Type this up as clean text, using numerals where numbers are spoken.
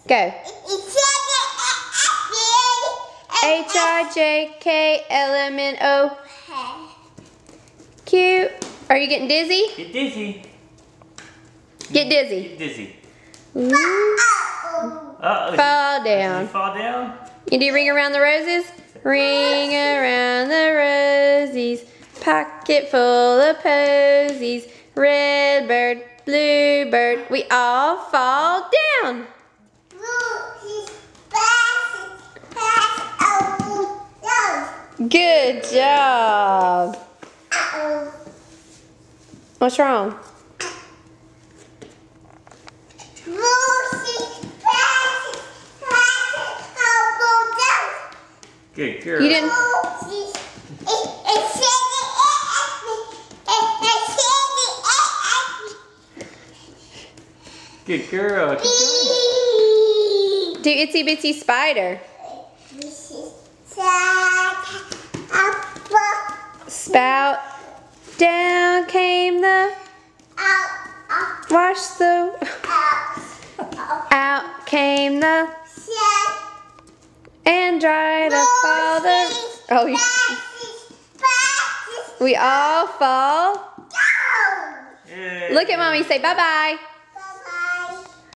Go. HIJKLMNO. Cute. Are you getting dizzy? Get dizzy. Get dizzy. Get dizzy. Ooh. Uh-oh. Fall Did down. you fall down? You do ring around the roses? Ring around the rosies. Pocket full of posies. Red bird, blue bird. We all fall down. Good job. What's wrong? Good girl. You didn't. Good girl. Keep going. Do itsy bitsy spider. Spout. Down came the. Wash the. Out came the. And dry the father. Oh, we all fall. Yay. Look at mommy. Say bye bye.